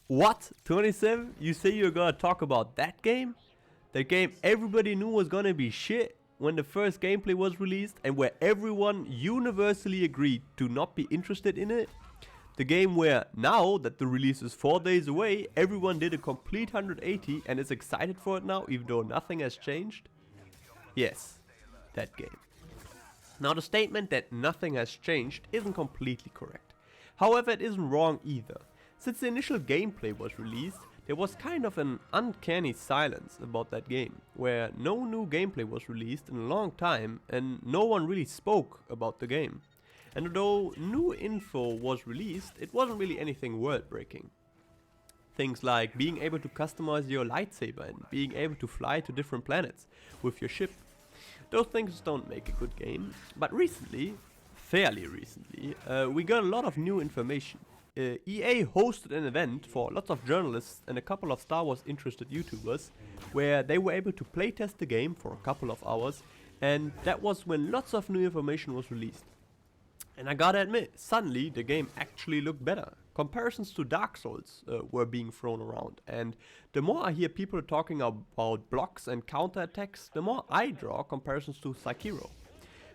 What? 27? You say you're gonna talk about that game? The game everybody knew was gonna be shit when the first gameplay was released and where everyone universally agreed to not be interested in it? The game where, now that the release is 4 days away, everyone did a complete 180 and is excited for it now even though nothing has changed? Yes, that game. Now the statement that nothing has changed isn't completely correct. However, it isn't wrong either. Since the initial gameplay was released, there was kind of an uncanny silence about that game, where no new gameplay was released in a long time and no one really spoke about the game. And although new info was released, it wasn't really anything world-breaking. Things like being able to customize your lightsaber and being able to fly to different planets with your ship. Those things don't make a good game, but recently, fairly recently, we got a lot of new information. EA hosted an event for lots of journalists and a couple of Star Wars interested YouTubers where they were able to playtest the game for a couple of hours, and that was when lots of new information was released. And I gotta admit, suddenly the game actually looked better. Comparisons to Dark Souls were being thrown around, and the more I hear people talking about blocks and counterattacks, the more I draw comparisons to Sekiro.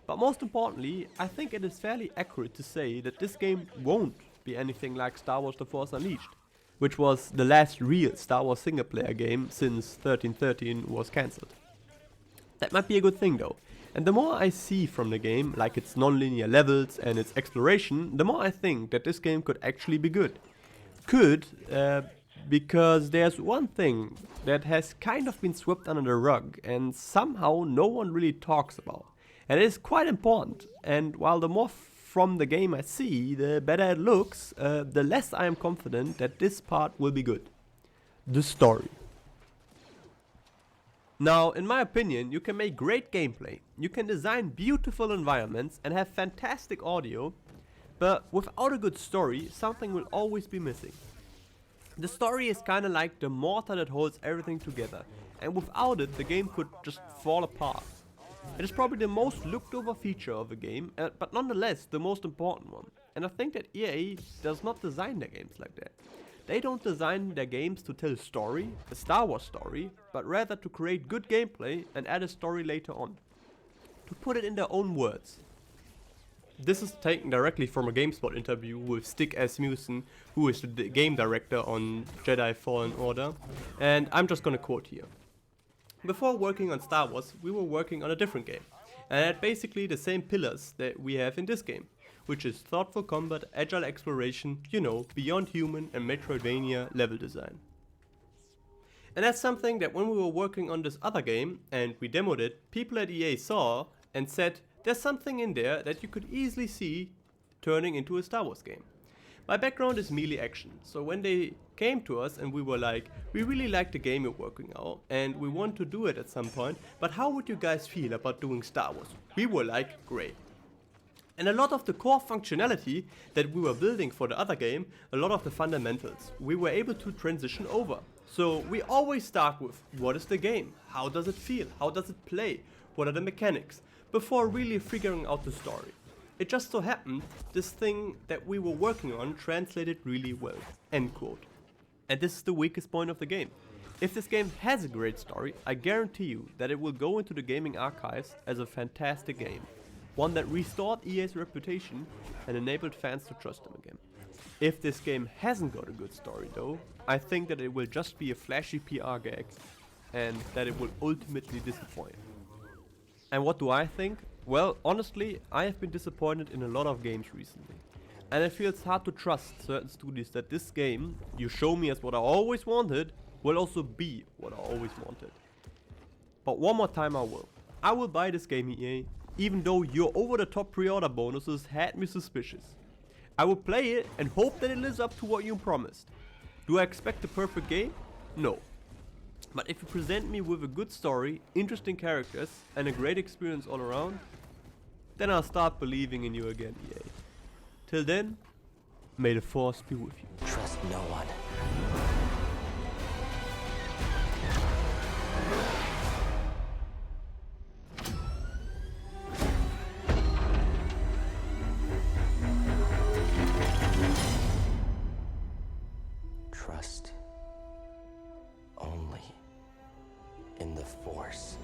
But most importantly, I think it is fairly accurate to say that this game won't be anything like Star Wars The Force Unleashed, which was the last real Star Wars single player game since 1313 was cancelled. That might be a good thing though, and the more I see from the game, like its non-linear levels and its exploration, the more I think that this game could actually be good. Because there's one thing that has kind of been swept under the rug and somehow no one really talks about. And it is quite important, and while the more from the game I see, the better it looks, the less I am confident that this part will be good. The story. Now, in my opinion, you can make great gameplay, you can design beautiful environments and have fantastic audio, but without a good story, something will always be missing. The story is kinda like the mortar that holds everything together, and without it, the game could just fall apart. It is probably the most looked over feature of a game, but nonetheless the most important one. And I think that EA does not design their games like that. They don't design their games to tell a story, a Star Wars story, but rather to create good gameplay and add a story later on. To put it in their own words. This is taken directly from a Gamespot interview with Stig Asmussen, who is the game director on Jedi Fallen Order, and I'm just gonna quote here. Before working on Star Wars, we were working on a different game, and had basically the same pillars that we have in this game, which is thoughtful combat, agile exploration, you know, beyond human and Metroidvania level design. And that's something that when we were working on this other game, and we demoed it, people at EA saw and said, there's something in there that you could easily see turning into a Star Wars game. My background is melee action, so when they came to us and we were like, we really like the game you're working on and we want to do it at some point, but how would you guys feel about doing Star Wars? We were like, great. And a lot of the core functionality that we were building for the other game, a lot of the fundamentals, we were able to transition over. So we always start with, what is the game? How does it feel? How does it play? What are the mechanics? Before really figuring out the story. It just so happened, this thing that we were working on translated really well, end quote. And this is the weakest point of the game. If this game has a great story, I guarantee you that it will go into the gaming archives as a fantastic game. One that restored EA's reputation and enabled fans to trust them again. If this game hasn't got a good story though, I think that it will just be a flashy PR gag and that it will ultimately disappoint. And what do I think? Well, honestly, I have been disappointed in a lot of games recently. And it feels hard to trust certain studios that this game, you show me as what I always wanted, will also be what I always wanted. But one more time I will. I will buy this game, EA, even though your over-the-top pre-order bonuses had me suspicious. I will play it and hope that it lives up to what you promised. Do I expect a perfect game? No. But if you present me with a good story, interesting characters, and a great experience all around, then I'll start believing in you again, EA. Till then, may the Force be with you. Trust no one. trust only in the Force.